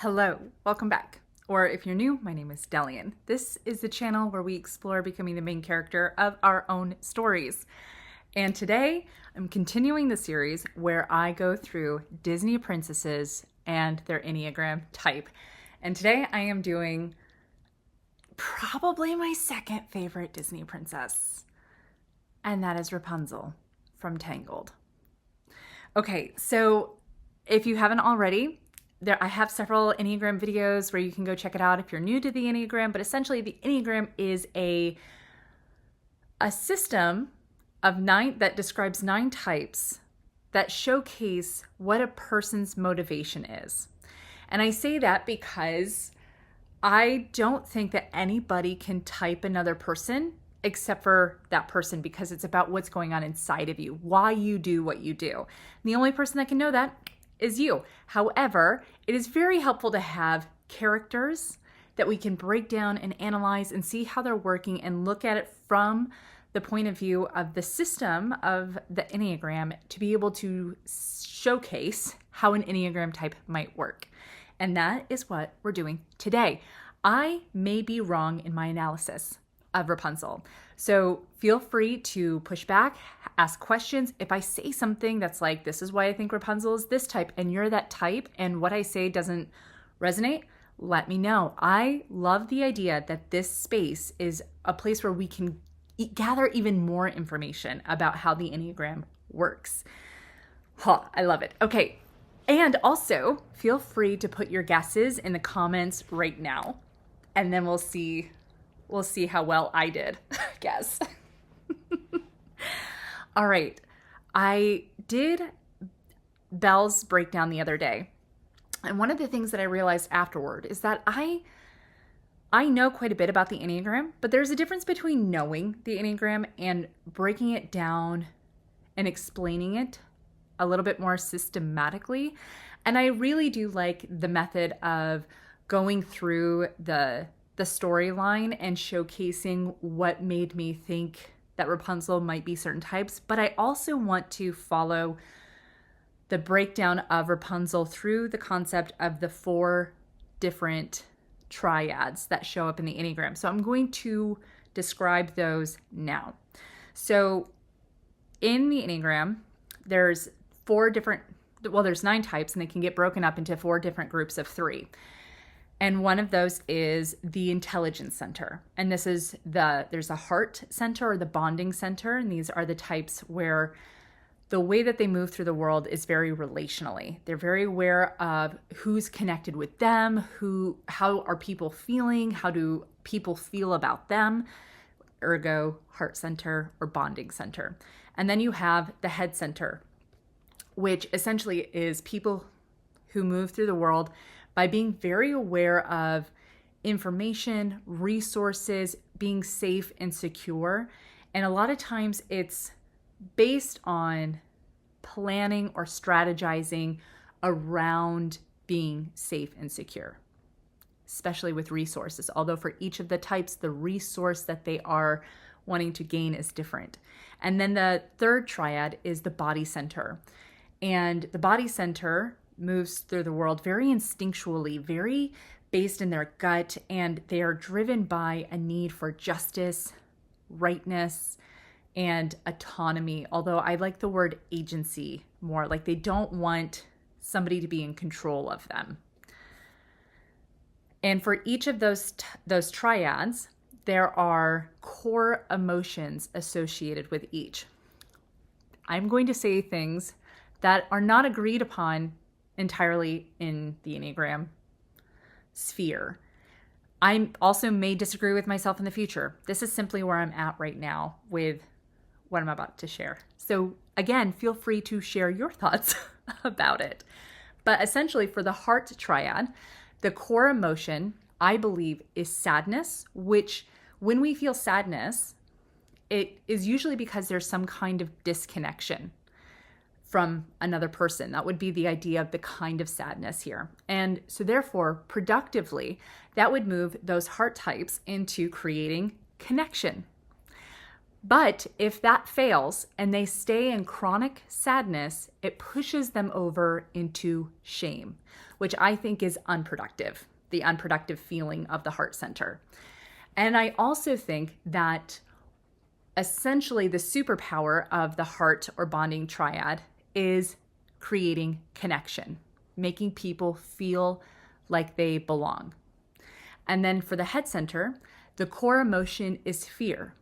Hello, welcome back. Or if you're new, my name is Delian. This is the channel where we explore becoming the main character of our own stories. And today I'm continuing the series where I go through Disney princesses and their Enneagram type. And today I am doing probably my second favorite Disney princess, and that is Rapunzel from Tangled. Okay, so if you haven't already, I have several Enneagram videos where you can go check it out if you're new to the Enneagram, but essentially the Enneagram is a system of 9 that describes 9 types that showcase what a person's motivation is. And I say that because I don't think that anybody can type another person except for that person, because it's about what's going on inside of you, why you do what you do. And the only person that can know that is you. However, it is very helpful to have characters that we can break down and analyze and see how they're working and look at it from the point of view of the system of the Enneagram to be able to showcase how an Enneagram type might work. And that is what we're doing today. I may be wrong in my analysis of Rapunzel, so feel free to push back, ask questions. If I say something that's like, this is why I think Rapunzel is this type, and you're that type, and what I say doesn't resonate, let me know. I love the idea that this space is a place where we can gather even more information about how the Enneagram works. I love it. Okay, and also feel free to put your guesses in the comments right now, and then we'll see how well I did guess. All right. I did Belle's breakdown the other day. And one of the things that I realized afterward is that I know quite a bit about the Enneagram, but there's a difference between knowing the Enneagram and breaking it down and explaining it a little bit more systematically. And I really do like the method of going through the storyline and showcasing what made me think that Rapunzel might be certain types, but I also want to follow the breakdown of Rapunzel through the concept of the 4 different triads that show up in the Enneagram. So I'm going to describe those now. So in the Enneagram, there's 9 types, and they can get broken up into 4 different groups of 3. And one of those is the intelligence center. And this is there's a heart center or the bonding center. And these are the types where the way that they move through the world is very relationally. They're very aware of who's connected with them, how are people feeling, how do people feel about them, ergo heart center or bonding center. And then you have the head center, which essentially is people who move through the world by being very aware of information, resources, being safe and secure. And a lot of times it's based on planning or strategizing around being safe and secure, especially with resources. Although for each of the types, the resource that they are wanting to gain is different. And then the third triad is the body center. And the body center moves through the world very instinctually, very based in their gut, and they are driven by a need for justice, rightness, and autonomy. Although I like the word agency more, like they don't want somebody to be in control of them. And for each of those triads, there are core emotions associated with each. I'm going to say things that are not agreed upon entirely in the Enneagram sphere. I also may disagree with myself in the future. This is simply where I'm at right now with what I'm about to share. So again, feel free to share your thoughts about it. But essentially for the heart triad, the core emotion, I believe, is sadness, which when we feel sadness, it is usually because there's some kind of disconnection from another person. That would be the idea of the kind of sadness here. And so therefore, productively, that would move those heart types into creating connection. But if that fails and they stay in chronic sadness, it pushes them over into shame, which I think is unproductive, the unproductive feeling of the heart center. And I also think that essentially the superpower of the heart or bonding triad is creating connection, making people feel like they belong. And then for the head center, the core emotion is fear.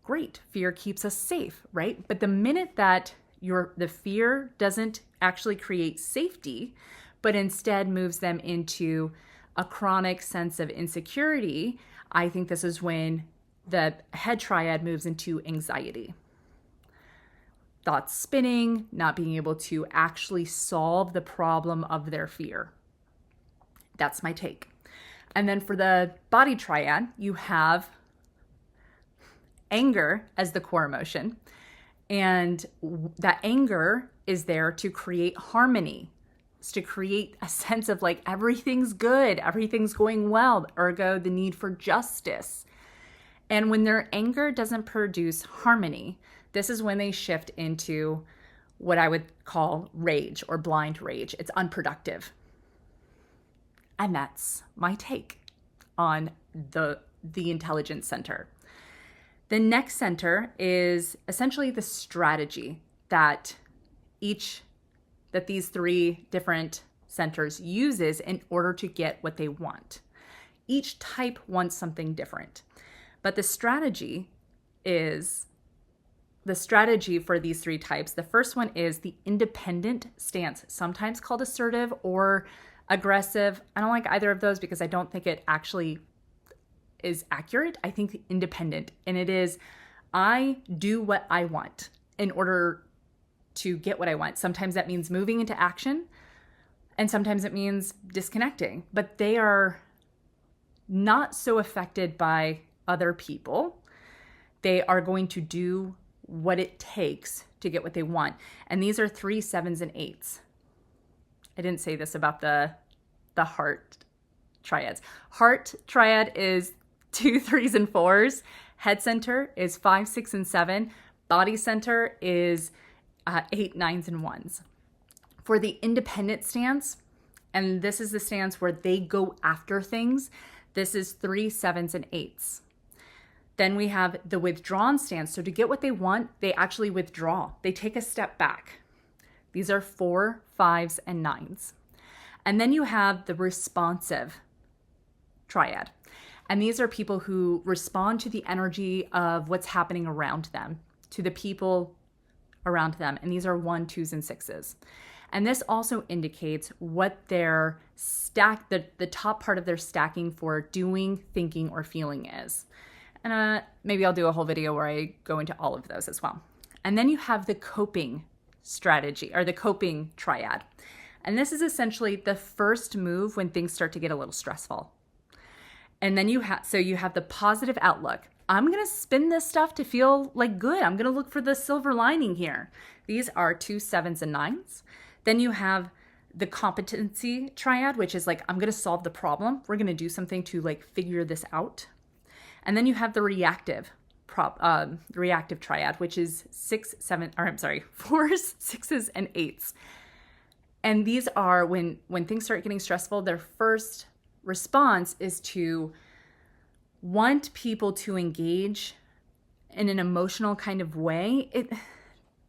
Great, fear keeps us safe, right? But the minute that the fear doesn't actually create safety, but instead moves them into a chronic sense of insecurity, I think this is when the head triad moves into anxiety. Thoughts spinning, not being able to actually solve the problem of their fear. That's my take. And then for the body triad, you have anger as the core emotion. And that anger is there to create harmony. It's to create a sense of like everything's good, everything's going well, ergo the need for justice. And when their anger doesn't produce harmony, this is when they shift into what I would call rage or blind rage. It's unproductive. And that's my take on the intelligence center. The next center is essentially the strategy that these three different centers uses in order to get what they want. Each type wants something different. But the strategy for these three types. The first one is the independent stance, sometimes called assertive or aggressive. I don't like either of those because I don't think it actually is accurate. I think independent, and it is I do what I want in order to get what I want. Sometimes that means moving into action, and sometimes it means disconnecting, but they are not so affected by other people. They are going to do what it takes to get what they want. And these are 3, 7s, and 8s. I didn't say this about the heart triads. Heart triad is 2, 3s, and 4s. Head center is 5, 6, and 7. Body center is 8, 9s, and 1s. For the independent stance, and this is the stance where they go after things, this is 3, 7s, and 8s. Then we have the withdrawn stance. So to get what they want, they actually withdraw. They take a step back. These are 4, 5s, and 9s. And then you have the responsive triad. And these are people who respond to the energy of what's happening around them, to the people around them. And these are 1, 2s, and 6s. And this also indicates what their the top part of their stacking for doing, thinking, or feeling is. And maybe I'll do a whole video where I go into all of those as well. And then you have the coping strategy, or the coping triad. And this is essentially the first move when things start to get a little stressful. And then you have the positive outlook. I'm going to spin this stuff to feel like good. I'm going to look for the silver lining here. These are 2, 7s, and 9s. Then you have the competency triad, which is like, I'm going to solve the problem. We're going to do something to like figure this out. And then you have the reactive triad, which is 4s, 6s, and 8s. And these are when things start getting stressful, their first response is to want people to engage in an emotional kind of way.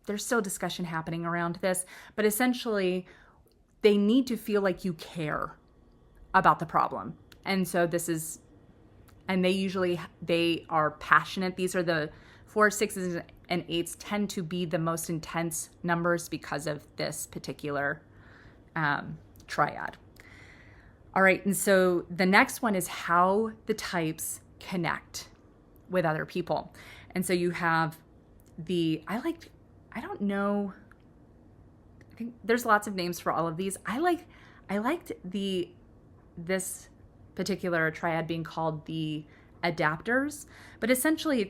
There's still discussion happening around this, but essentially they need to feel like you care about the problem. And so they are passionate. These are the 4, 6s, and 8s tend to be the most intense numbers because of this particular triad. All right, and so the next one is how the types connect with other people. And so you have I think there's lots of names for all of these. I liked this particular triad being called the adapters, but essentially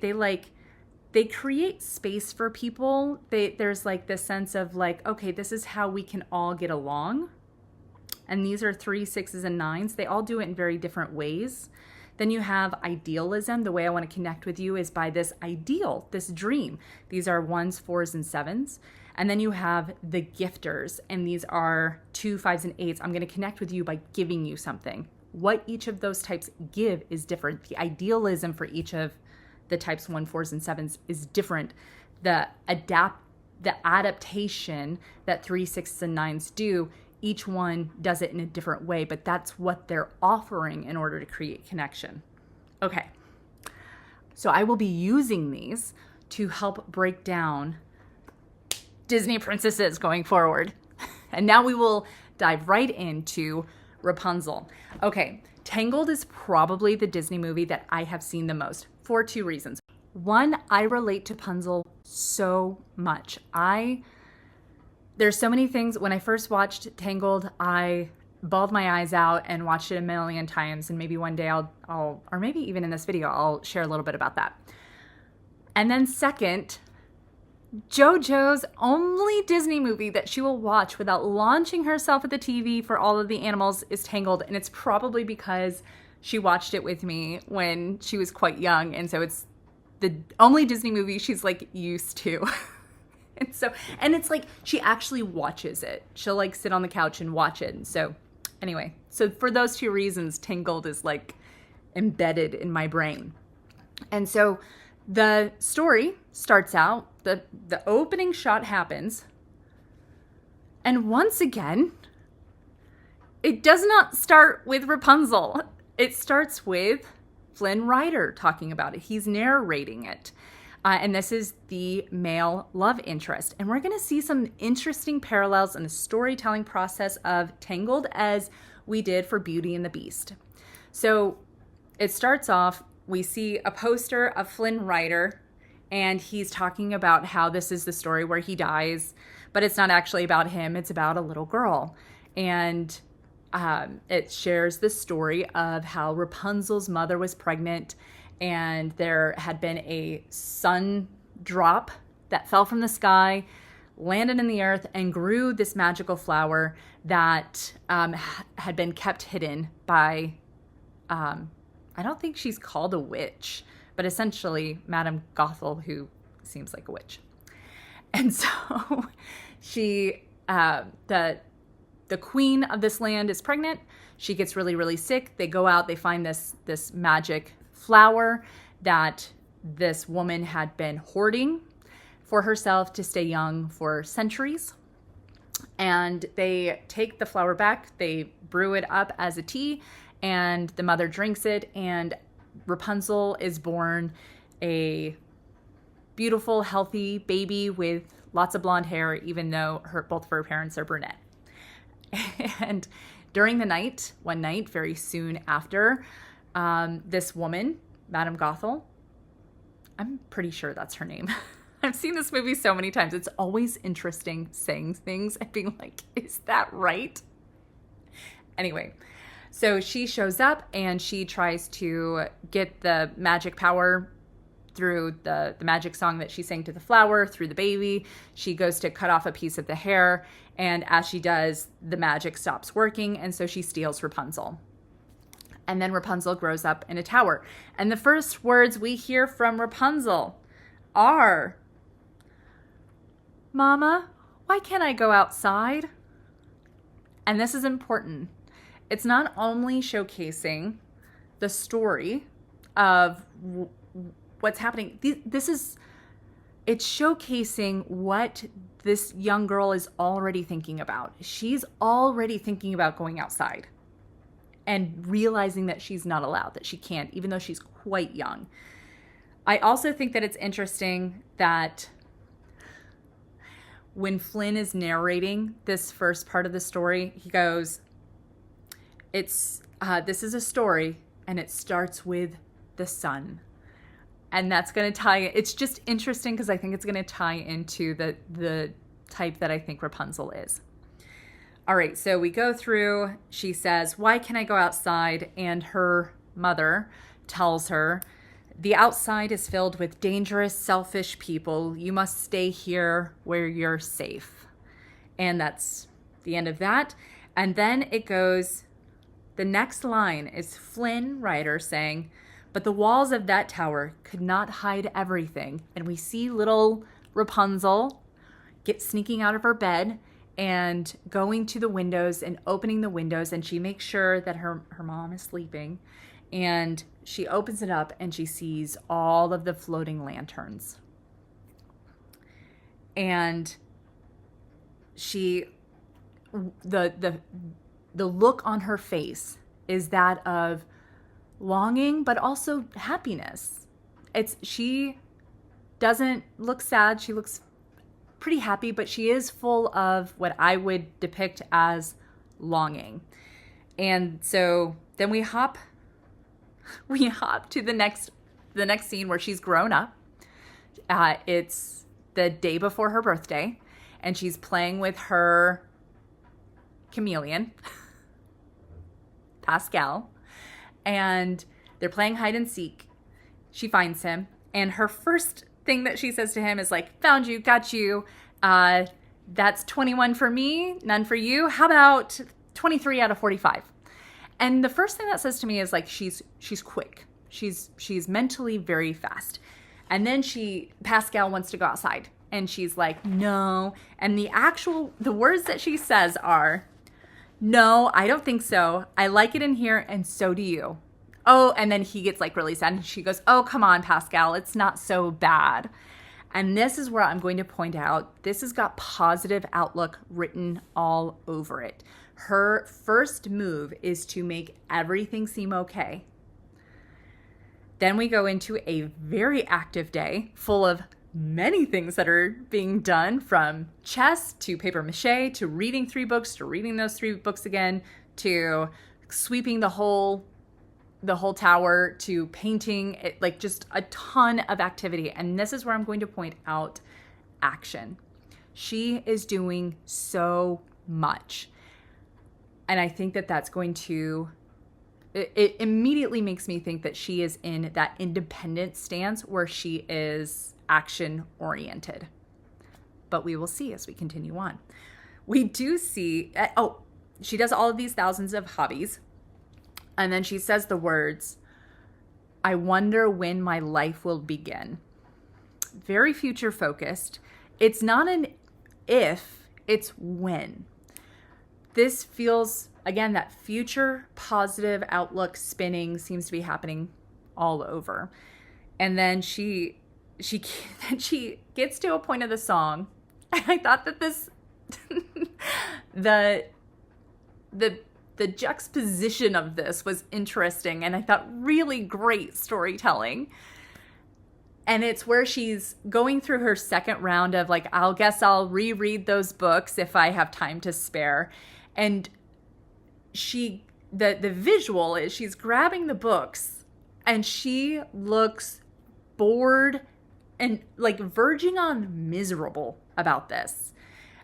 they create space for people. There's like this sense of like, okay, this is how we can all get along. And these are 3, 6s, and 9s. They all do it in very different ways. Then you have idealism. The way I want to connect with you is by this ideal, this dream. These are 1s, 4s, and 7s. And then you have the gifters, and these are 2, 5s, and 8s. I'm going to connect with you by giving you something. What each of those types give is different. The idealism for each of the types 1, 4s, and 7s is different. The adaptation that 3, 6s, and 9s do, each one does it in a different way, but that's what they're offering in order to create connection. Okay, so I will be using these to help break down Disney princesses going forward. And now we will dive right into Rapunzel. Okay, Tangled is probably the Disney movie that I have seen the most for 2 reasons. One, I relate to Rapunzel so much. There's so many things. When I first watched Tangled, I bawled my eyes out and watched it a million times. And maybe one day I'll, or maybe even in this video, I'll share a little bit about that. And then second, JoJo's only Disney movie that she will watch without launching herself at the TV for all of the animals is Tangled. And it's probably because she watched it with me when she was quite young. And so it's the only Disney movie she's like used to. And it's like she actually watches it. She'll like sit on the couch and watch it. And so anyway, so for those 2 reasons, Tangled is like embedded in my brain. And so the story starts out, the opening shot happens, and once again, it does not start with Rapunzel. It starts with Flynn Rider talking about it. He's narrating it. And this is the male love interest. And we're going to see some interesting parallels in the storytelling process of Tangled as we did for Beauty and the Beast. So it starts off, we see a poster of Flynn Rider, and he's talking about how this is the story where he dies, but it's not actually about him. It's about a little girl. And it shares the story of how Rapunzel's mother was pregnant, and there had been a sun drop that fell from the sky, landed in the earth, and grew this magical flower that had been kept hidden by, I don't think she's called a witch, but essentially Madame Gothel, who seems like a witch. And so she, the queen of this land is pregnant. She gets really, really sick. They go out, they find this magic flower that this woman had been hoarding for herself to stay young for centuries. And they take the flower back, they brew it up as a tea, and the mother drinks it, and Rapunzel is born a beautiful, healthy baby with lots of blonde hair, even though both of her parents are brunette. And during the night, one night, very soon after, this woman, Madame Gothel, I'm pretty sure that's her name. I've seen this movie so many times. It's always interesting saying things and being like, is that right? Anyway, so she shows up and she tries to get the magic power through the magic song that she sang to the flower, through the baby. She goes to cut off a piece of the hair, and as she does, the magic stops working, and so she steals Rapunzel. And then Rapunzel grows up in a tower. And the first words we hear from Rapunzel are, "Mama, why can't I go outside?" And this is important. It's not only showcasing the story of what's happening. It's showcasing what this young girl is already thinking about. She's already thinking about going outside and realizing that she's not allowed, that she can't, even though she's quite young. I also think that it's interesting that when Flynn is narrating this first part of the story, he goes, this is a story, and it starts with the sun. And that's going to tie, it's just interesting because I think it's going to tie into the type that I think Rapunzel is. All right, so we go through, she says, "Why can I go outside?" And her mother tells her, "The outside is filled with dangerous, selfish people. You must stay here where you're safe." And that's the end of that. And then it goes The next line is Flynn Rider saying, "But the walls of that tower could not hide everything." And we see little Rapunzel sneaking out of her bed and going to the windows and opening the windows, and she makes sure that her mom is sleeping. And she opens it up and she sees all of the floating lanterns. And the look on her face is that of longing, but also happiness. She doesn't look sad. She looks pretty happy, but she is full of what I would depict as longing. And so then we hop to the next scene where she's grown up. It's the day before her birthday, and she's playing with her chameleon, Pascal, and they're playing hide and seek. She finds him, and her first thing that she says to him is like, "Found you, got you. That's 21 for me, none for you. How about 23 out of 45?" And the first thing that says to me is like, she's quick. She's mentally very fast. And then Pascal wants to go outside, and she's like, "No." And the words that she says are, "No, I don't think so. I like it in here, and so do you." Oh, and then he gets like really sad, and she goes, "Oh, come on, Pascal, it's not so bad." And this is where I'm going to point out, this has got positive outlook written all over it. Her first move is to make everything seem okay. Then we go into a very active day full of many things that are being done, from chess to paper mache to reading 3 books to reading those 3 books again to sweeping the whole tower to painting it, like just a ton of activity. And this is where I'm going to point out action. She is doing so much. And I think that that's going to, it immediately makes me think that she is in that independent stance where she is action oriented. But we will see as we continue on. We do see, she does all of these thousands of hobbies. And then she says the words, "I wonder when my life will begin." Very future focused. It's not an if, it's when. This feels, again, that future positive outlook spinning seems to be happening all over. And then she gets to a point of the song, and I thought that this the juxtaposition of this was interesting, and I thought really great storytelling. And it's where she's going through her second round of like, I'll reread those books if I have time to spare. And the visual is she's grabbing the books and she looks bored and like verging on miserable about this.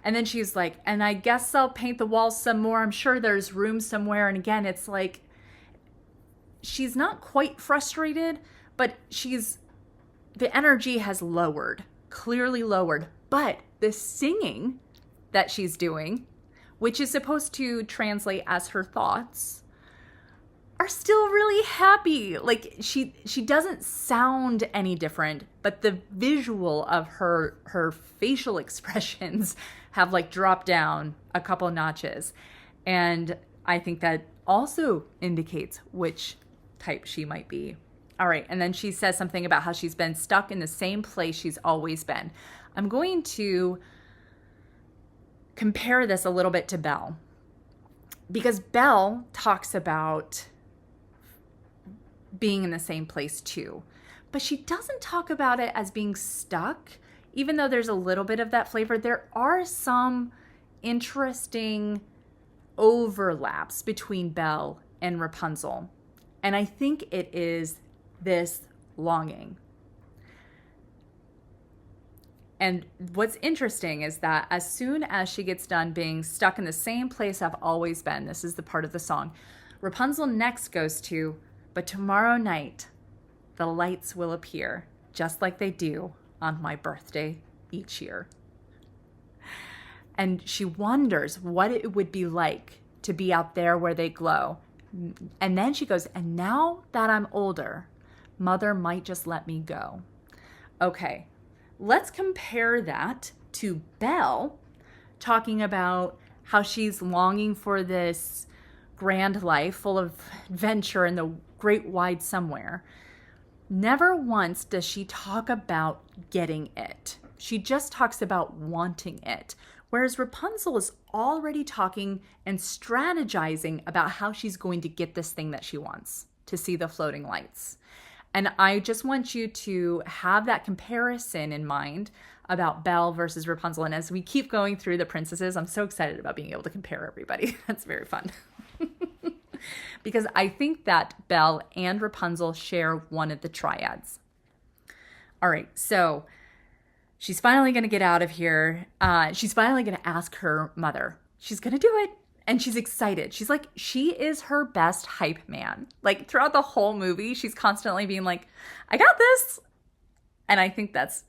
And then she's like, "And I guess I'll paint the walls some more. I'm sure there's room somewhere." And again, it's like, she's not quite frustrated, but the energy has lowered, clearly lowered. But the singing that she's doing, which is supposed to translate as her thoughts, are still really happy. Like she doesn't sound any different, but the visual of her facial expressions have like dropped down a couple notches. And I think that also indicates which type she might be. All right. And then she says something about how she's been stuck in the same place she's always been. I'm going to compare this a little bit to Belle, because Belle talks about being in the same place too, but she doesn't talk about it as being stuck. Even though there's a little bit of that flavor, there are some interesting overlaps between Belle and Rapunzel. And I think it is this longing. And what's interesting is that as soon as she gets done being stuck in the same place I've always been, this is the part of the song, Rapunzel next goes to, "But tomorrow night, the lights will appear, just like they do on my birthday each year." And she wonders what it would be like to be out there where they glow. And then she goes, and now that I'm older, mother might just let me go. Okay, let's compare that to Belle talking about how she's longing for this grand life full of adventure in the great wide somewhere. Never once does she talk about getting it. She just talks about wanting it. Whereas Rapunzel is already talking and strategizing about how she's going to get this thing that she wants, to see the floating lights. And I just want you to have that comparison in mind about Belle versus Rapunzel. And as we keep going through the princesses, I'm so excited about being able to compare everybody. That's very fun. Because I think that Belle and Rapunzel share one of the triads. All right, so she's finally going to get out of here. She's finally going to ask her mother. She's going to do it. And she's excited. She's like, she is her best hype man. Like throughout the whole movie, she's constantly being like, I got this. And I think that's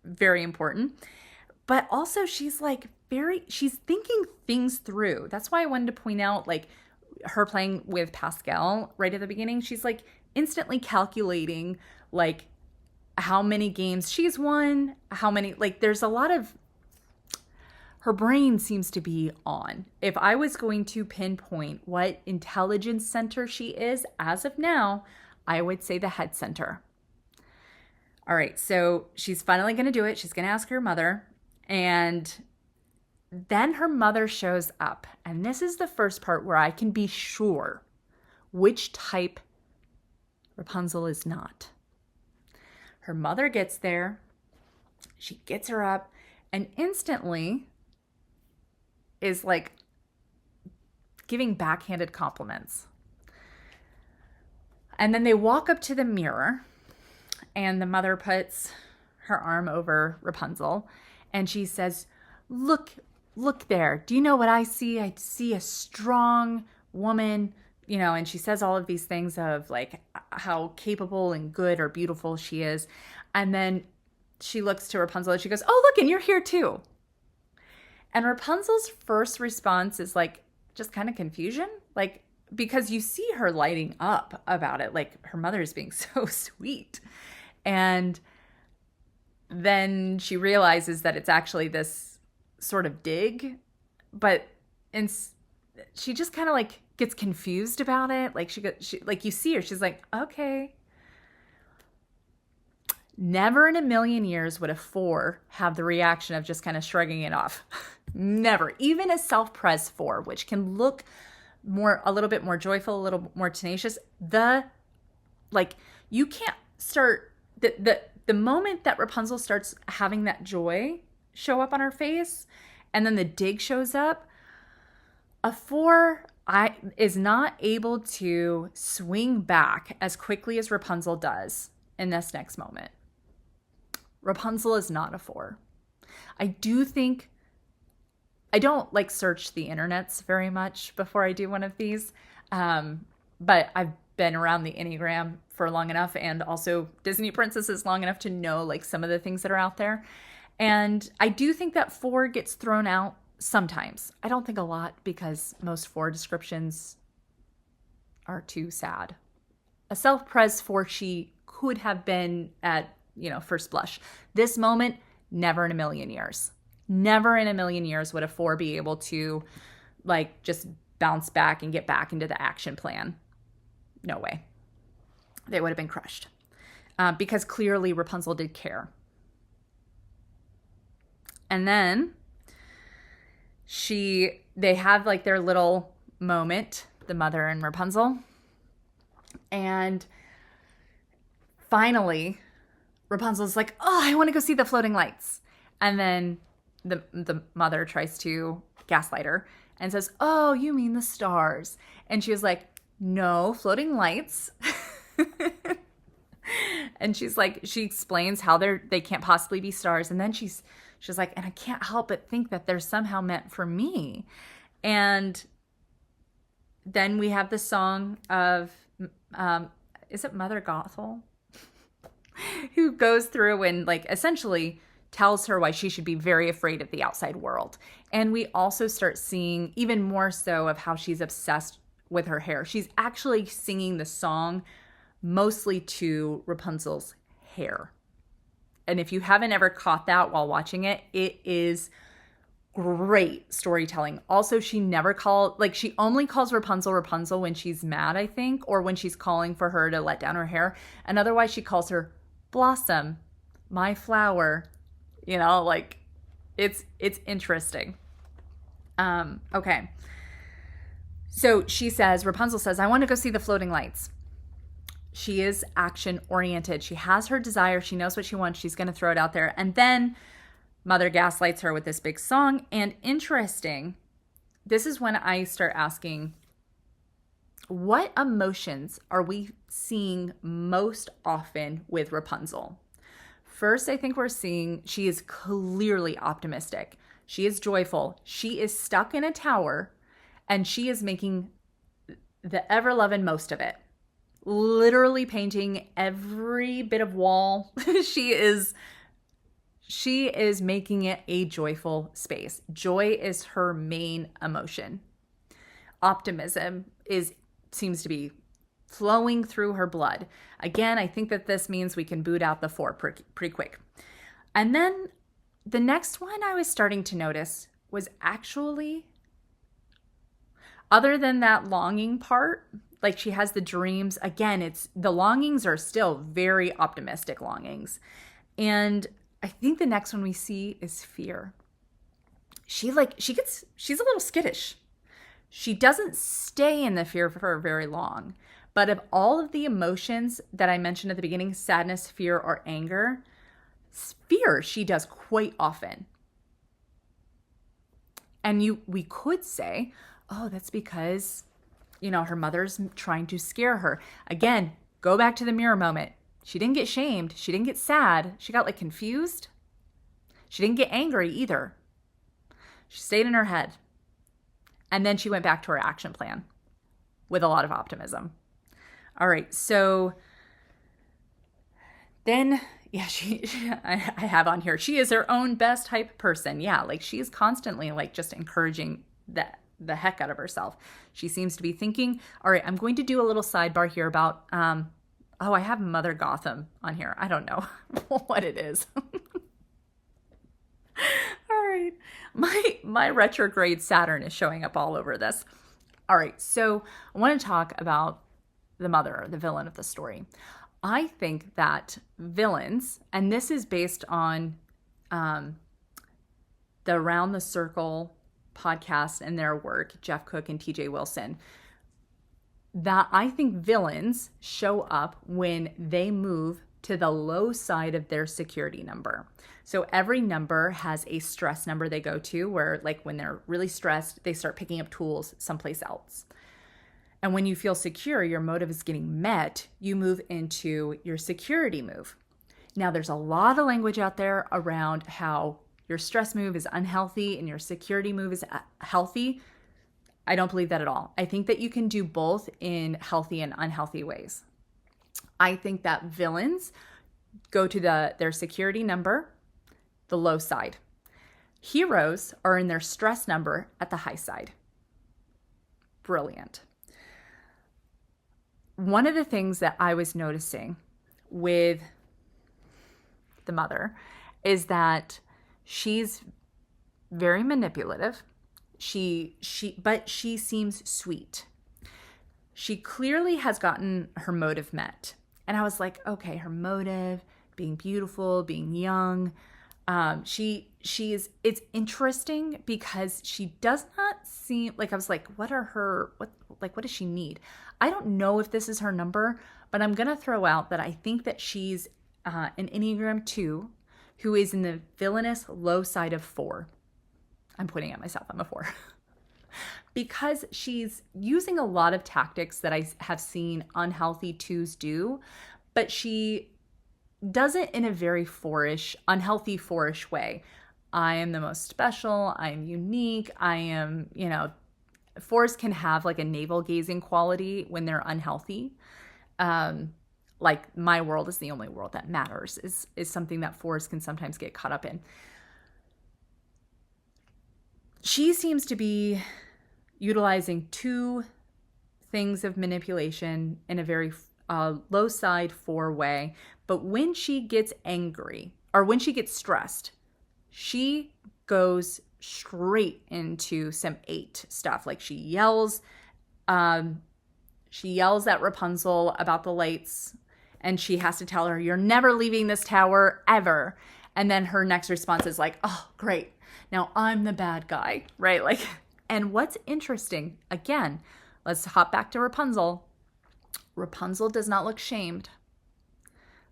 very important. But also she's like she's thinking things through. That's why I wanted to point out like her playing with Pascal right at the beginning. She's like instantly calculating like how many games she's won, how many, like there's a lot of, her brain seems to be on. If I was going to pinpoint what intelligence center she is as of now, I would say the head center. All right, so she's finally going to do it. She's going to ask her mother, and then her mother shows up. And this is the first part where I can be sure which type Rapunzel is not. Her mother gets there, she gets her up, and instantly is like giving backhanded compliments. And then they walk up to the mirror, and the mother puts her arm over Rapunzel, and she says, look there. Do you know what I see? I see a strong woman, and she says all of these things of like how capable and good or beautiful she is. And then she looks to Rapunzel and she goes, oh, look, and you're here too. And Rapunzel's first response is like just kind of confusion, like because you see her lighting up about it, like her mother is being so sweet. And then she realizes that it's actually this sort of dig, but she just kind of like gets confused about it. Like she like you see her, she's like, okay. Never in a million years would a 4 have the reaction of just kind of shrugging it off. Never. Even a self-pres 4, which can look a little bit more joyful, a little more tenacious. You can't start the moment that Rapunzel starts having that joy show up on her face, and then the dig shows up, a 4 is not able to swing back as quickly as Rapunzel does in this next moment. Rapunzel is not a 4. I don't like search the internets very much before I do one of these, but I've been around the Enneagram for long enough, and also Disney princesses long enough to know like some of the things that are out there. And I do think that 4 gets thrown out sometimes. I don't think a lot, because most 4 descriptions are too sad. A self-pres 4 she could have been at, first blush. This moment, never in a million years. Never in a million years would a 4 be able to like just bounce back and get back into the action plan. No way. They would have been crushed. Because clearly Rapunzel did care. And then they have like their little moment, the mother and Rapunzel. And finally, Rapunzel's like, oh, I want to go see the floating lights. And then the mother tries to gaslight her and says, oh, you mean the stars. And she was like, no, floating lights. And she's like, she explains how they can't possibly be stars. And then she's like, and I can't help but think that they're somehow meant for me. And then we have the song of, is it Mother Gothel? Who goes through and like essentially tells her why she should be very afraid of the outside world. And we also start seeing even more so of how she's obsessed with her hair. She's actually singing the song mostly to Rapunzel's hair. And if you haven't ever caught that while watching it, it is great storytelling. Also, she only calls Rapunzel Rapunzel when she's mad, I think, or when she's calling for her to let down her hair. And otherwise she calls her Blossom, my flower. It's interesting. Okay. So Rapunzel says, I want to go see the floating lights. She is action oriented. She has her desire. She knows what she wants. She's going to throw it out there. And then Mother gaslights her with this big song. And interesting, this is when I start asking, what emotions are we seeing most often with Rapunzel? First, I think we're seeing she is clearly optimistic. She is joyful. She is stuck in a tower, and she is making the ever-loving most of it. Literally painting every bit of wall. She is making it a joyful space. Joy is her main emotion. Optimism seems to be flowing through her blood. Again, I think that this means we can boot out the 4 pretty quick. And then the next one I was starting to notice was actually, other than that longing part, like she has the dreams. Again, the longings are still very optimistic longings. And I think the next one we see is fear. She's a little skittish. She doesn't stay in the fear for very long. But of all of the emotions that I mentioned at the beginning, sadness, fear, or anger, fear she does quite often. And we could say, oh, that's because her mother's trying to scare her. Again, go back to the mirror moment. She didn't get shamed. She didn't get sad. She got confused. She didn't get angry either. She stayed in her head. And then she went back to her action plan with a lot of optimism. All right. So then, I have on here, she is her own best hype person. Yeah. She is constantly just encouraging the heck out of herself. She seems to be thinking, all right, I'm going to do a little sidebar here about, I have Mother Gotham on here. I don't know what it is. All right. My retrograde Saturn is showing up all over this. All right. So I want to talk about the mother, the villain of the story. I think that villains, and this is based on the Around the Circle podcast and their work, Jeff Cook and TJ Wilson, that I think villains show up when they move to the low side of their security number. So every number has a stress number they go to where when they're really stressed, they start picking up tools someplace else. And when you feel secure, your motive is getting met, you move into your security move. Now, there's a lot of language out there around how your stress move is unhealthy and your security move is healthy. I don't believe that at all. I think that you can do both in healthy and unhealthy ways. I think that villains go to their security number, the low side. Heroes are in their stress number at the high side. Brilliant. One of the things that I was noticing with the mother is that she's very manipulative. But she seems sweet. She clearly has gotten her motive met. And I was like, okay, her motive, being beautiful, being young. It's interesting because she does not seem I was like, what does she need? I don't know if this is her number, but I'm going to throw out that I think that she's an Enneagram 2 who is in the villainous low side of 4. I'm pointing at myself, I'm a 4. Because she's using a lot of tactics that I have seen unhealthy 2s do, but she does it in a very 4-ish, unhealthy 4-ish way. I am the most special, I am unique, I am, 4s can have a navel-gazing quality when they're unhealthy. My world is the only world that matters is something that 4s can sometimes get caught up in. She seems to be utilizing 2 things of manipulation in a very low side 4 way. But when she gets angry or when she gets stressed, she goes straight into some 8 stuff. Like she yells at Rapunzel about the lights, and she has to tell her, "You're never leaving this tower ever." And then her next response is like, "Oh, great. Now I'm the bad guy," right? Like, and what's interesting, again, let's hop back to Rapunzel. Rapunzel does not look shamed.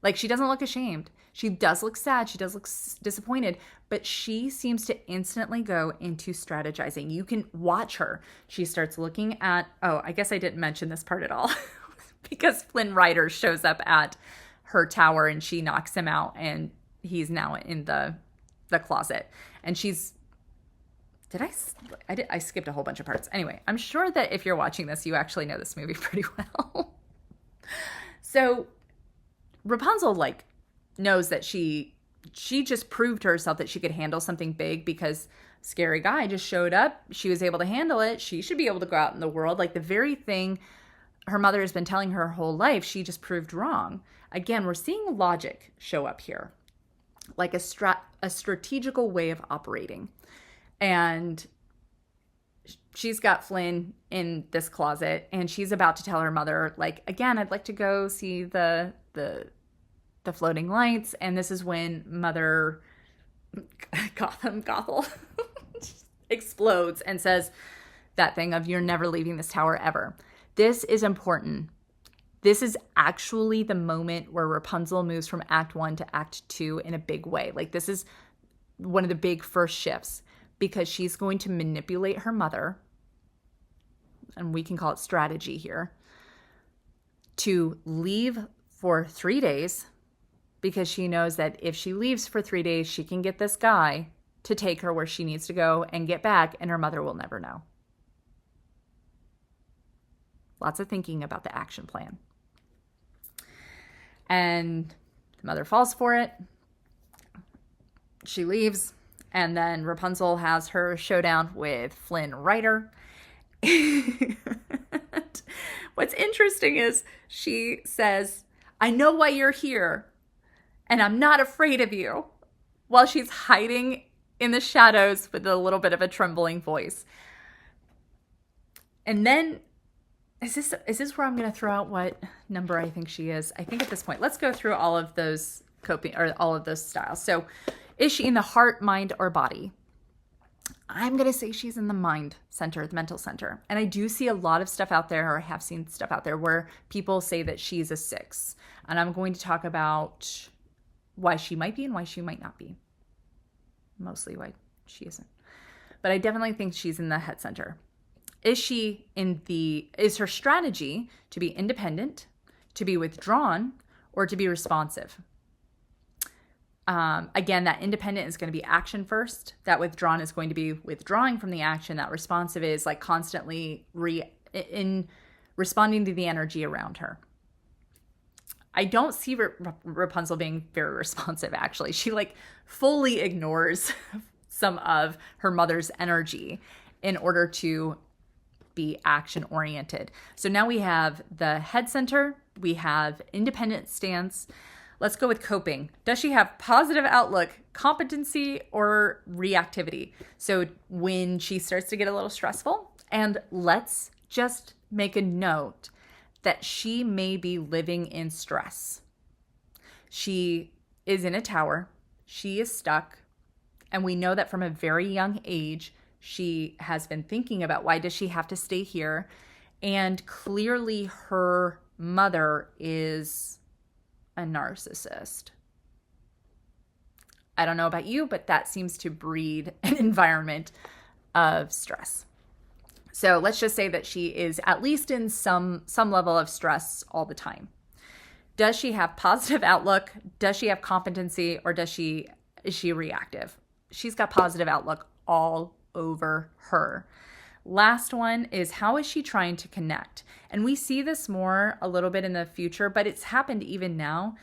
Like, she doesn't look ashamed. She does look sad. She does look disappointed, but she seems to instantly go into strategizing. You can watch her. She starts looking at, oh, I guess I didn't mention this part at all because Flynn Rider shows up at her tower and she knocks him out and he's now in the closet. And she's, I skipped a whole bunch of parts. Anyway, I'm sure that if you're watching this, you actually know this movie pretty well. So Rapunzel, like, knows that she just proved to herself that she could handle something big because scary guy just showed up. She was able to handle it. She should be able to go out in the world. Like, the very thing her mother has been telling her whole life, she just proved wrong. Again, we're seeing logic show up here, like a strategical way of operating. And she's got Flynn in this closet and she's about to tell her mother, like, again, I'd like to go see the floating lights. And this is when Mother Gothel explodes and says that thing of, "You're never leaving this tower ever." This is important. This is actually the moment where Rapunzel moves from Act 1 to Act 2 in a big way. Like, this is one of the big first shifts because she's going to manipulate her mother, and we can call it strategy here, to leave for 3 days because she knows that if she leaves for 3 days, she can get this guy to take her where she needs to go and get back, and her mother will never know. Lots of thinking about the action plan. And the mother falls for it. She leaves, and then Rapunzel has her showdown with Flynn Rider. What's interesting is she says, "I know why you're here, and I'm not afraid of you," while she's hiding in the shadows with a little bit of a trembling voice. And then, is this where I'm going to throw out what number I think she is? I think at this point, let's go through all of those all of those styles. So, is she in the heart, mind, or body? I'm going to say she's in the mind center, the mental center. And I do see a lot of stuff out there, or have seen stuff out there, where people say that she's a 6. And I'm going to talk about why she might be and why she might not be. Mostly why she isn't. But I definitely think she's in the head center. Is her strategy to be independent, to be withdrawn, or to be responsive? Again, that independent is going to be action first. That withdrawn is going to be withdrawing from the action. That responsive is like constantly in responding to the energy around her. I don't see Rapunzel being very responsive, actually. She like fully ignores some of her mother's energy in order to be action oriented. So now we have the head center, we have independent stance. Let's go with coping. Does she have positive outlook, competency, or reactivity? So when she starts to get a little stressful, and let's just make a note that she may be living in stress. She is in a tower. She is stuck. And we know that from a very young age, she has been thinking about, why does she have to stay here? And clearly her mother is a narcissist. I don't know about you, but that seems to breed an environment of stress. So let's just say that she is at least in some level of stress all the time. Does she have positive outlook? Does she have competency? Or is she reactive? She's got positive outlook all over her. Last one is, how is she trying to connect? And we see this more a little bit in the future, but it's happened even now.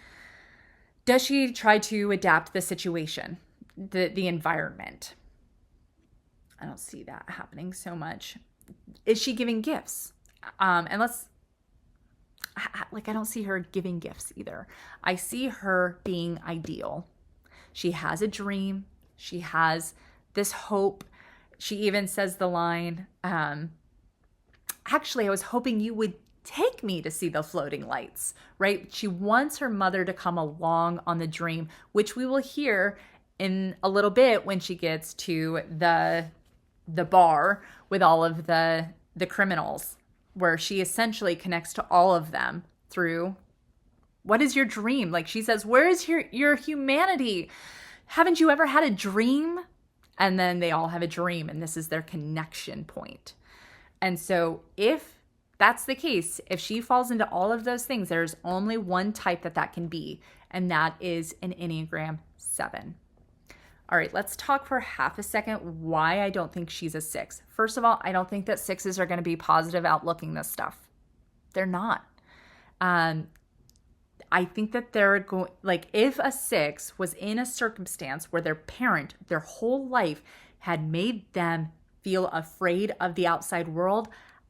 Does she try to adapt the situation, the environment? I don't see that happening so much. Is she giving gifts? And I don't see her giving gifts either. I see her being ideal. She has a dream. She has this hope. She even says the line, actually, I was hoping you would take me to see the floating lights, right? She wants her mother to come along on the dream, which we will hear in a little bit when she gets to the bar with all of the criminals, where she essentially connects to all of them through, what is your dream? Like she says, where is your humanity? Haven't you ever had a dream? And then they all have a dream, and this is their connection point. And so if that's the case, if she falls into all of those things, there's only one type that can be, and that is an Enneagram 7. All right, let's talk for half a second why I don't think she's a 6. First of all, I don't think that 6s are going to be positive outlooking this stuff. They're not. I think that they're going, like, if a 6 was in a circumstance where their parent, their whole life, had made them feel afraid of the outside world,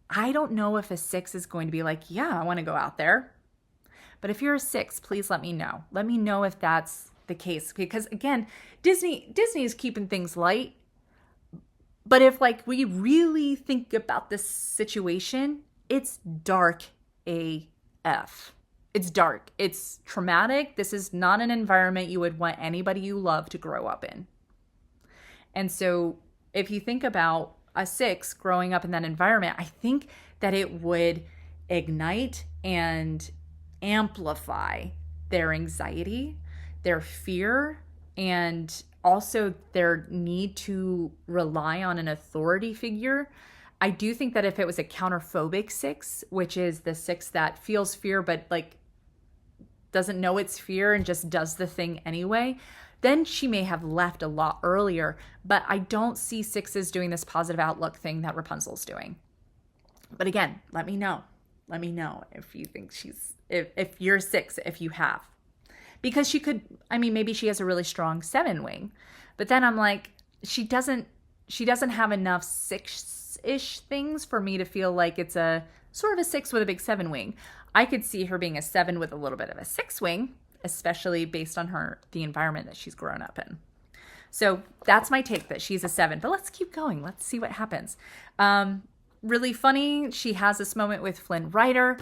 I don't know if a 6 is going to be like, yeah, I want to go out there. But if you're a 6, please let me know. Let me know if that's the case. Because again, Disney is keeping things light. But if we really think about this situation, it's dark AF. It's dark. It's traumatic. This is not an environment you would want anybody you love to grow up in. And so if you think about a 6 growing up in that environment, I think that it would ignite and amplify their anxiety, their fear, and also their need to rely on an authority figure. I do think that if it was a counterphobic 6, which is the 6 that feels fear but doesn't know it's fear and just does the thing anyway, then she may have left a lot earlier. But I don't see 6s doing this positive outlook thing that Rapunzel's doing. But again, let me know. Let me know if you think if you're a 6, if you have. Because she could, maybe she has a really strong 7 wing. But then I'm like, she doesn't have enough 6-ish things for me to feel like it's a sort of a 6 with a big 7 wing. I could see her being a 7 with a little bit of a 6 wing, especially based on the environment that she's grown up in. So that's my take, that she's a 7. But let's keep going. Let's see what happens. Really funny. She has this moment with Flynn Rider,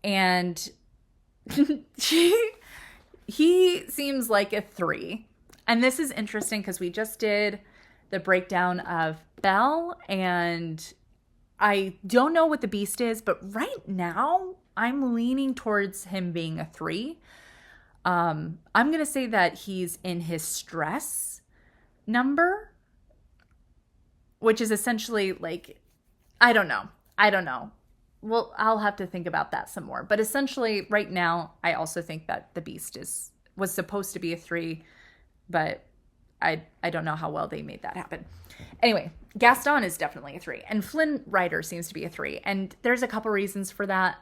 and he seems like a 3. And this is interesting because we just did the breakdown of Belle, and I don't know what the beast is, but right now I'm leaning towards him being a 3. I'm going to say that he's in his stress number, which is essentially I don't know. Well, I'll have to think about that some more. But essentially right now, I also think that the beast was supposed to be a 3, but I don't know how well they made that happen. Anyway, Gaston is definitely a 3, and Flynn Rider seems to be a 3. And there's a couple reasons for that.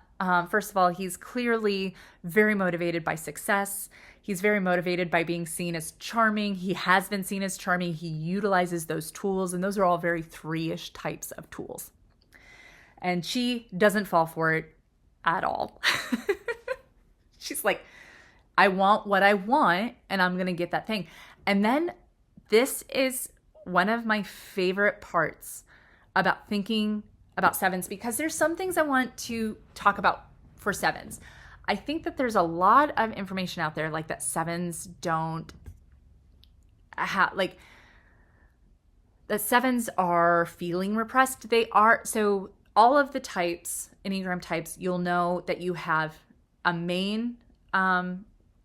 First of all, he's clearly very motivated by success. He's very motivated by being seen as charming. He has been seen as charming. He utilizes those tools, and those are all very 3-ish types of tools. And she doesn't fall for it at all. She's like, I want what I want, and I'm going to get that thing. And then this is one of my favorite parts about thinking about 7s, because there's some things I want to talk about for 7s. I think that there's a lot of information out there that 7s don't have, that 7s are feeling repressed. They are. So all of the types, Enneagram types, you'll know that you have a main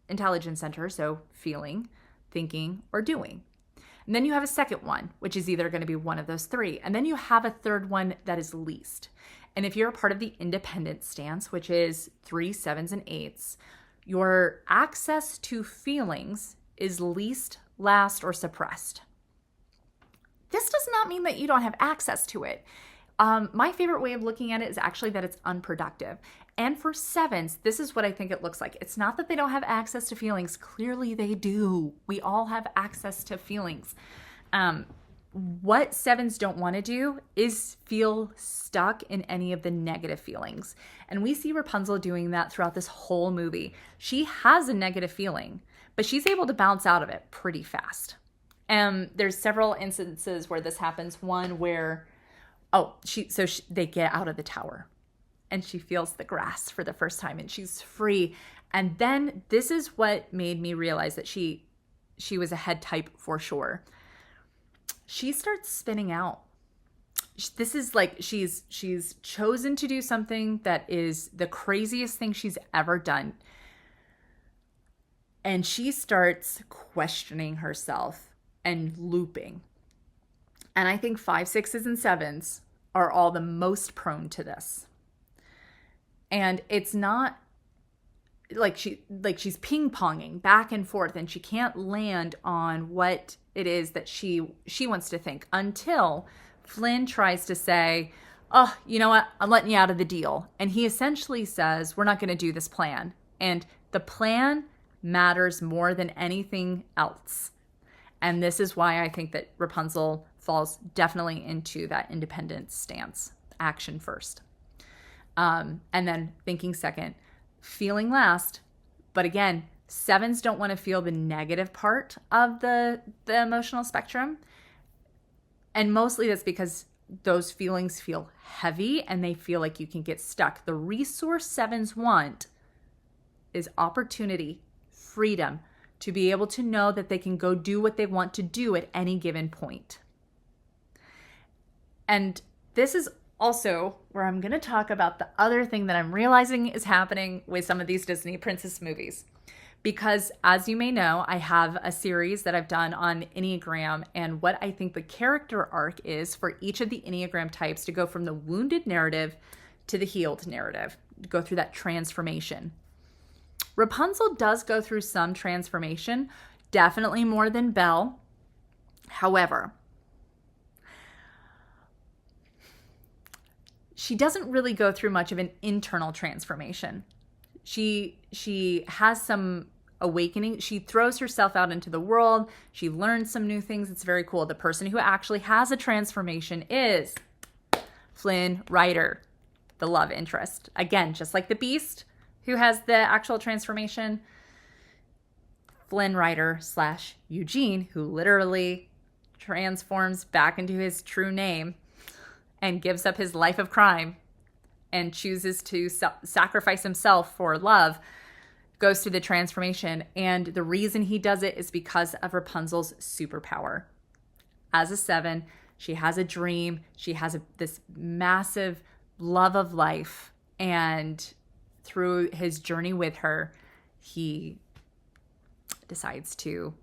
intelligence center, so feeling, thinking, or doing. And then you have a second one, which is either going to be one of those 3. And then you have a third one that is least. And if you're a part of the independent stance, which is 3, 7s, and 8s, your access to feelings is least, last, or suppressed. This does not mean that you don't have access to it. My favorite way of looking at it is actually that it's unproductive. And for 7s, this is what I think it looks like. It's not that they don't have access to feelings. Clearly they do. We all have access to feelings. what sevens don't want to do is feel stuck in any of the negative feelings. And we see Rapunzel doing that throughout this whole movie. She has a negative feeling, but she's able to bounce out of it pretty fast. There's several instances where this happens. One where, they get out of the tower and she feels the grass for the first time and she's free. And then this is what made me realize that she was a head type for sure. She starts spinning out. This is like she's chosen to do something that is the craziest thing she's ever done. And she starts questioning herself and looping. And I think 5s, 6s, and 7s are all the most prone to this. And it's not like she's ping-ponging back and forth and she can't land on what it is that she wants to think until Flynn tries to say, oh, you know what? I'm letting you out of the deal. And he essentially says, we're not going to do this plan. And the plan matters more than anything else. And this is why I think that Rapunzel falls definitely into that independent stance, action first. And then thinking second, feeling last. But again, 7s don't want to feel the negative part of the emotional spectrum. And mostly that's because those feelings feel heavy and they feel like you can get stuck. The resource 7s want is opportunity, freedom, to be able to know that they can go do what they want to do at any given point. And this is also where I'm going to talk about the other thing that I'm realizing is happening with some of these Disney princess movies. Because as you may know, I have a series that I've done on Enneagram and what I think the character arc is for each of the Enneagram types to go from the wounded narrative to the healed narrative, to go through that transformation. Rapunzel does go through some transformation, definitely more than Belle. However, she doesn't really go through much of an internal transformation. She has some awakening. She throws herself out into the world. She learns some new things. It's very cool. The person who actually has a transformation is Flynn Rider, the love interest. Again, just like the Beast, who has the actual transformation, Flynn Rider / Eugene, who literally transforms back into his true name and gives up his life of crime and chooses to sacrifice himself for love, goes through the transformation. And the reason he does it is because of Rapunzel's superpower. As a 7, she has a dream. She has this massive love of life. And through his journey with her, he decides to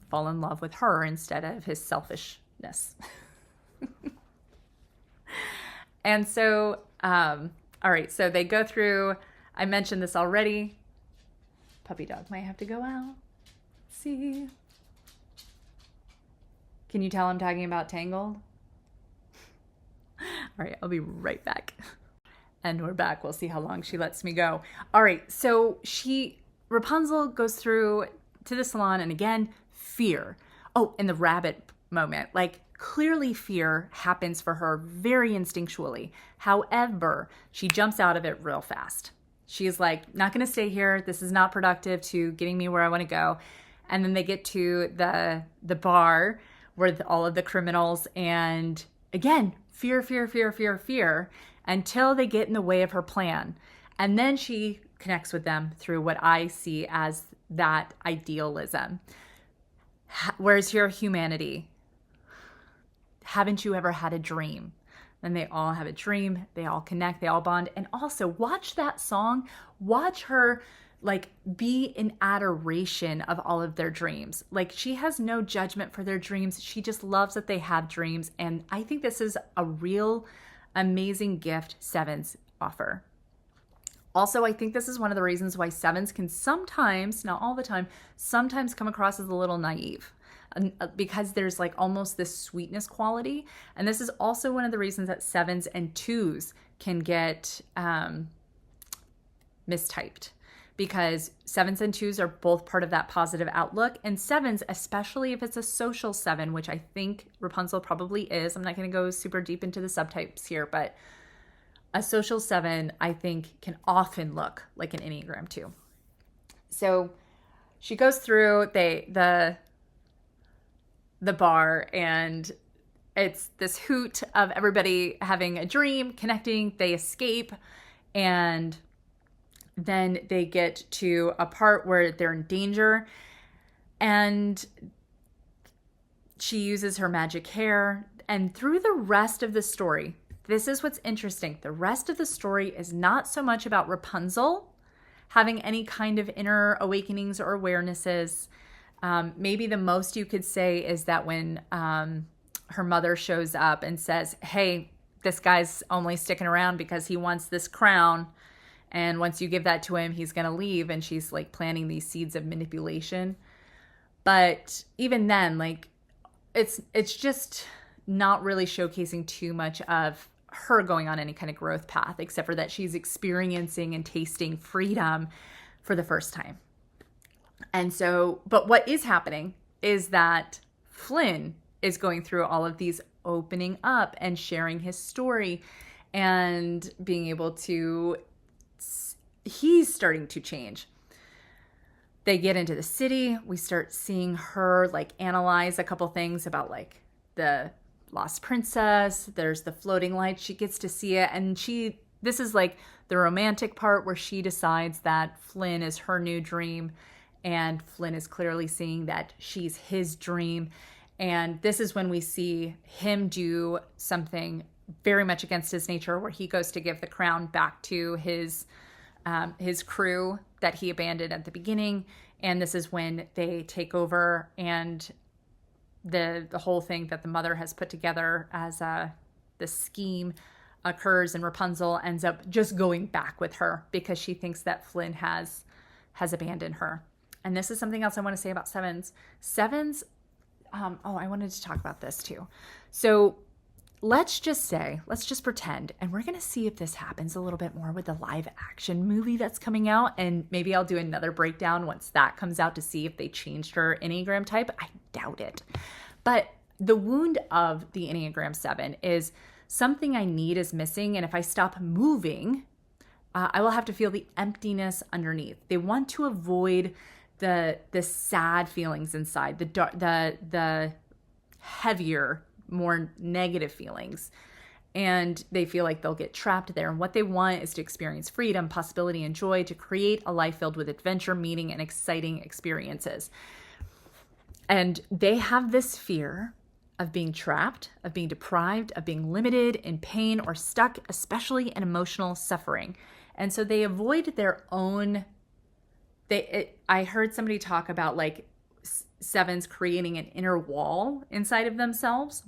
fall in love with her instead of his selfishness. And so, all right, so they go through, I mentioned this already. Puppy dog might have to go out. Let's see. Can you tell I'm talking about Tangled? All right, I'll be right back. And we're back. We'll see how long she lets me go. All right, so Rapunzel goes through to the salon, and again, fear. Oh, and the rabbit moment. Like, clearly fear happens for her very instinctually. However, she jumps out of it real fast. She's like, not going to stay here. This is not productive to getting me where I want to go. And then they get to the bar where all of the criminals, and again, fear, until they get in the way of her plan. And then she connects with them through what I see as that idealism. Where's your humanity? Haven't you ever had a dream? And they all have a dream. They all connect. They all bond. And also watch that song. Watch her like be in adoration of all of their dreams. Like, she has no judgment for their dreams. She just loves that they have dreams. And I think this is a real amazing gift 7s offer. Also, I think this is one of the reasons why 7s can sometimes, not all the time, sometimes come across as a little naive. Because there's like almost this sweetness quality. And this is also one of the reasons that 7s and 2s can get mistyped. because 7s and 2s are both part of that positive outlook. And 7s, especially if it's a social 7, which I think Rapunzel probably is. I'm not going to go super deep into the subtypes here, but a social 7, I think, can often look like an Enneagram 2. So she goes through the bar, and it's this hoot of everybody having a dream, connecting. They escape, and then they get to a part where they're in danger, and she uses her magic hair. And through the rest of the story, this is what's interesting. The rest of the story is not so much about Rapunzel having any kind of inner awakenings or awarenesses. Maybe the most you could say is that when her mother shows up and says, hey, this guy's only sticking around because he wants this crown, and once you give that to him, he's going to leave. And she's like planting these seeds of manipulation. But even then, like, it's just not really showcasing too much of her going on any kind of growth path, except for that she's experiencing and tasting freedom for the first time. And so, but what is happening is that Flynn is going through all of these opening up and sharing his story and being able to, he's starting to change. They get into the city. We start seeing her like analyze a couple things about like the lost princess. There's the floating light. She gets to see it. And this is like the romantic part where she decides that Flynn is her new dream. And Flynn is clearly seeing that she's his dream. And this is when we see him do something very much against his nature, where he goes to give the crown back to his crew that he abandoned at the beginning. And this is when they take over, and the whole thing that the mother has put together as the scheme occurs, and Rapunzel ends up just going back with her because she thinks that Flynn has abandoned her. And this is something else I want to say about 7s. 7s, I wanted to talk about this too. So let's just pretend, and we're going to see if this happens a little bit more with the live action movie that's coming out. And maybe I'll do another breakdown once that comes out to see if they changed her Enneagram type. I doubt it. But the wound of the Enneagram 7 is something I need is missing. And if I stop moving, I will have to feel the emptiness underneath. They want to avoid the sad feelings inside, the heavier, more negative feelings. And they feel like they'll get trapped there. And what they want is to experience freedom, possibility, and joy, to create a life filled with adventure, meaning, and exciting experiences. And they have this fear of being trapped, of being deprived, of being limited, in pain, or stuck, especially in emotional suffering. And so they avoid their own. I heard somebody talk about like 7s creating an inner wall inside of themselves.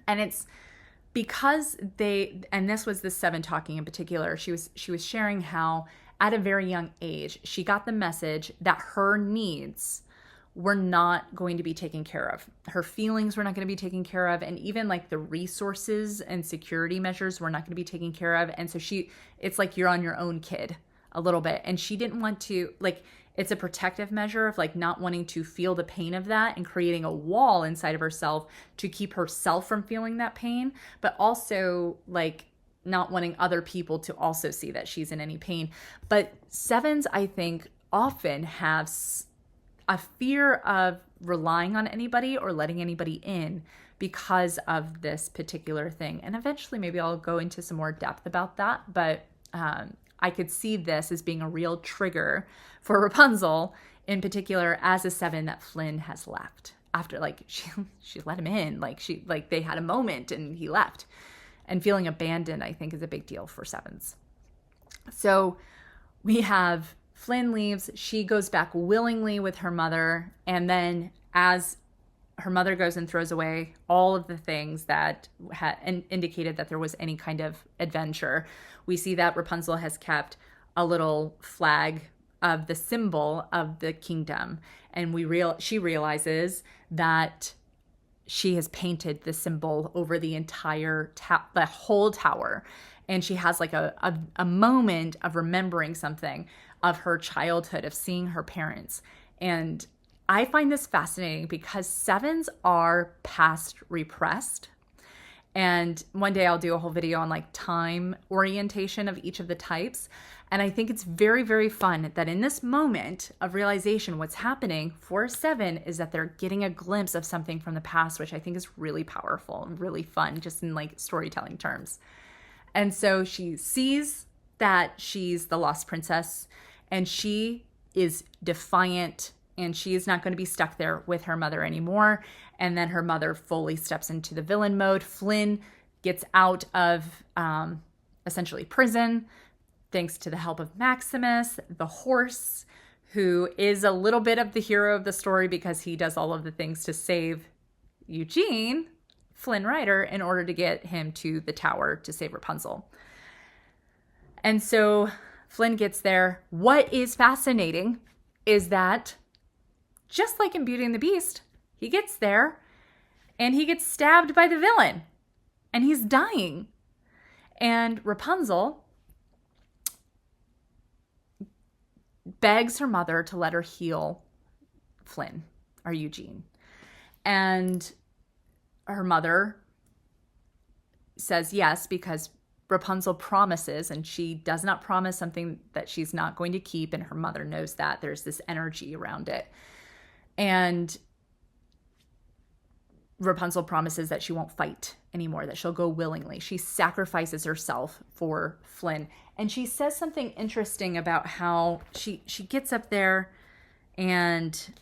And it's because and this was the 7 talking in particular, she was sharing how at a very young age, she got the message that her needs were not going to be taken care of. Her feelings were not going to be taken care of. And even like the resources and security measures were not going to be taken care of. And so it's like you're on your own, kid, a little bit. And she didn't want to, like, it's a protective measure of like not wanting to feel the pain of that and creating a wall inside of herself to keep herself from feeling that pain, but also like not wanting other people to also see that she's in any pain. But 7s, I think, often have a fear of relying on anybody or letting anybody in because of this particular thing. And eventually maybe I'll go into some more depth about that, but I could see this as being a real trigger for Rapunzel, in particular, as a 7 that Flynn has left after, like, she let him in, like they had a moment and he left. And feeling abandoned, I think, is a big deal for 7s. So we have Flynn leaves, she goes back willingly with her mother, and then as her mother goes and throws away all of the things that had indicated that there was any kind of adventure, we see that Rapunzel has kept a little flag of the symbol of the kingdom. And she realizes that she has painted the symbol over the entire the whole tower. And she has like a moment of remembering something of her childhood, of seeing her parents. And I find this fascinating because sevens are past repressed. And one day I'll do a whole video on like time orientation of each of the types. And I think it's very, very fun that in this moment of realization, what's happening for a seven is that they're getting a glimpse of something from the past, which I think is really powerful and really fun, just in like storytelling terms. And so she sees that she's the lost princess and she is defiant and she is not going to be stuck there with her mother anymore. And then her mother fully steps into the villain mode. Flynn gets out of essentially prison thanks to the help of Maximus, the horse, who is a little bit of the hero of the story because he does all of the things to save Eugene, Flynn Rider, in order to get him to the tower to save Rapunzel. And so Flynn gets there. What is fascinating is that just like in Beauty and the Beast, he gets there and he gets stabbed by the villain and he's dying. And Rapunzel begs her mother to let her heal Flynn or Eugene. And her mother says yes, because Rapunzel promises, and she does not promise something that she's not going to keep. And her mother knows that. There's this energy around it. And Rapunzel promises that she won't fight anymore, that she'll go willingly. She sacrifices herself for Flynn. And she says something interesting about how she gets up there and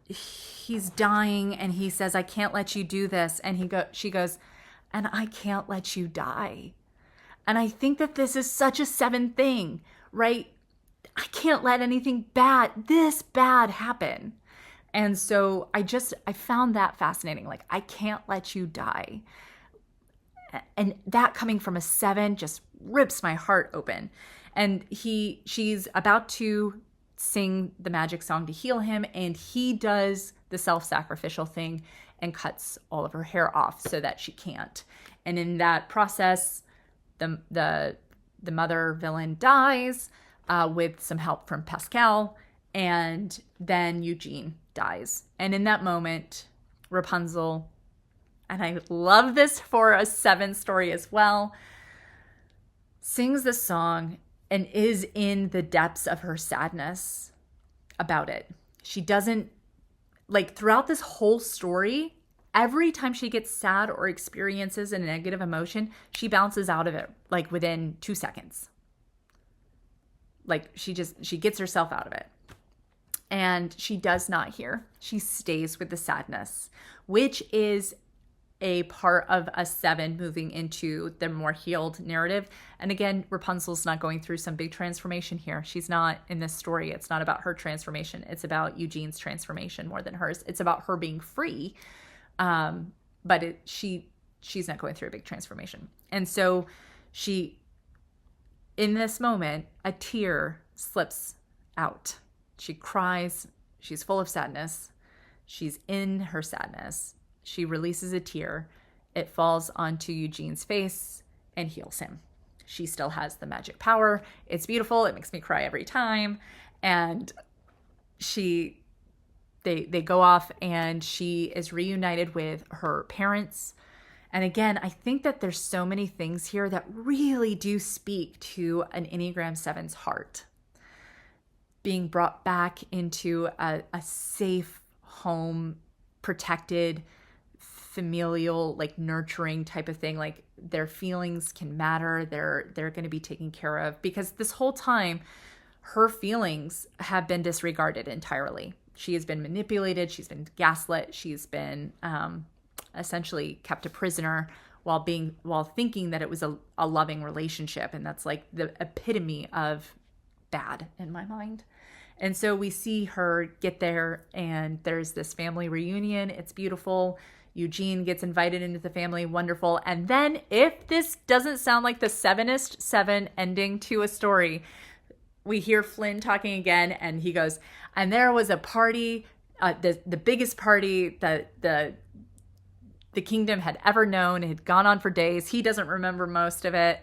he's dying and he says, I can't let you do this. And she goes, and I can't let you die. And I think that this is such a seven thing, right? I can't let anything this bad happen. And so I found that fascinating. Like, I can't let you die. And that coming from a seven just rips my heart open. And she's about to sing the magic song to heal him, and he does the self-sacrificial thing and cuts all of her hair off so that she can't. And in that process, the mother villain dies with some help from Pascal, and then Eugene dies. And in that moment, Rapunzel, and I love this for a seven story as well, sings the song and is in the depths of her sadness about it. She doesn't, like, throughout this whole story, every time she gets sad or experiences a negative emotion, she bounces out of it like within 2 seconds. Like, she gets herself out of it. And she does not hear. She stays with the sadness, which is a part of a seven moving into the more healed narrative. And again, Rapunzel's not going through some big transformation here. She's not in this story. It's not about her transformation. It's about Eugene's transformation more than hers. It's about her being free. But she's not going through a big transformation. And so in this moment, a tear slips out. She cries. She's full of sadness. She's in her sadness. She releases a tear. It falls onto Eugene's face and heals him. She still has the magic power. It's beautiful. It makes me cry every time. And they go off and she is reunited with her parents. And again, I think that there's so many things here that really do speak to an Enneagram 7's heart. Being brought back into a safe home, protected, familial, like nurturing type of thing. Like, their feelings can matter. They're going to be taken care of, because this whole time her feelings have been disregarded entirely. She has been manipulated. She's been gaslit. She's been essentially kept a prisoner while thinking that it was a loving relationship. And that's like the epitome of bad in my mind. And so we see her get there and there's this family reunion. It's beautiful. Eugene gets invited into the family. Wonderful. And then, if this doesn't sound like the sevenest seven ending to a story, we hear Flynn talking again and he goes, and there was a party, the biggest party that the kingdom had ever known. It had gone on for days. He doesn't remember most of it.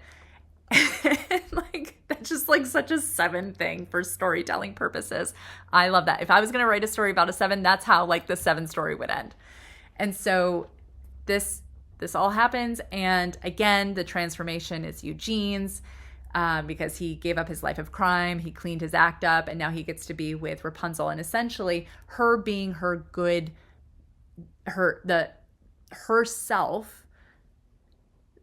Like, that's just like such a 7 thing for storytelling purposes. I love that. If I was going to write a story about a 7, that's how like the 7 story would end. And so this all happens, and again, the transformation is Eugene's, because he gave up his life of crime, he cleaned his act up, and now he gets to be with Rapunzel. And essentially, her being herself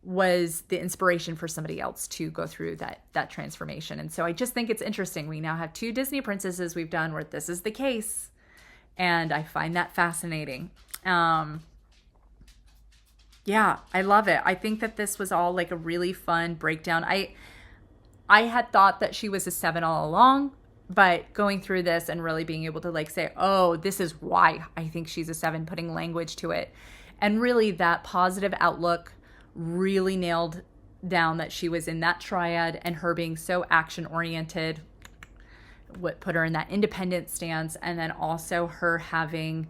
was the inspiration for somebody else to go through that transformation. And so I just think it's interesting. We now have 2 Disney princesses we've done where this is the case, and I find that fascinating. Yeah, I love it. I think that this was all like a really fun breakdown. I had thought that she was a 7 all along, but going through this and really being able to like say, oh, this is why I think she's a 7, putting language to it. And really that positive outlook really nailed down that she was in that triad, and her being so action oriented, what put her in that independent stance. And then also her having,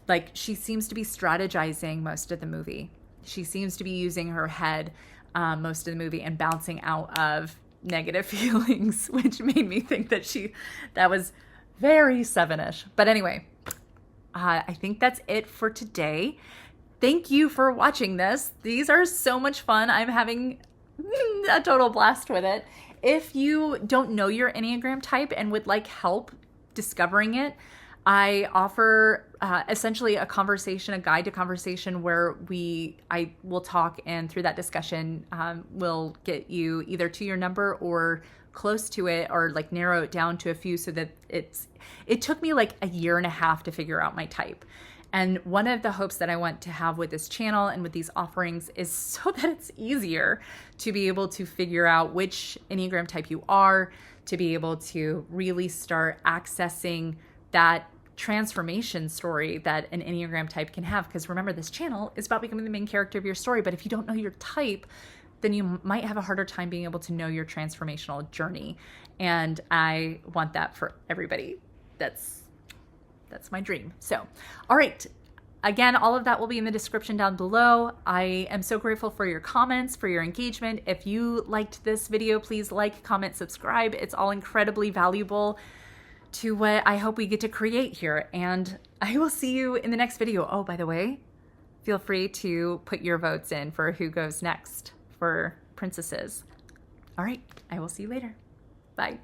like, she seems to be strategizing most of the movie. She seems to be using her head most of the movie and bouncing out of negative feelings, which made me think that was very 7-ish. But anyway, I think that's it for today. Thank you for watching this. These are so much fun. I'm having a total blast with it. If you don't know your Enneagram type and would like help discovering it, I offer essentially a guide to conversation where I will talk, and through that discussion, we'll get you either to your number or close to it, or like narrow it down to a few, so that it took me like a year and a half to figure out my type. And one of the hopes that I want to have with this channel and with these offerings is so that it's easier to be able to figure out which Enneagram type you are, to be able to really start accessing that transformation story that an Enneagram type can have. Because remember, this channel is about becoming the main character of your story, but if you don't know your type, then you might have a harder time being able to know your transformational journey. And I want that for everybody. That's my dream. So, all right. Again, all of that will be in the description down below. I am so grateful for your comments, for your engagement. If you liked this video, please like, comment, subscribe. It's all incredibly valuable to what I hope we get to create here. And I will see you in the next video. Oh, by the way, feel free to put your votes in for who goes next for princesses. All right, I will see you later. Bye.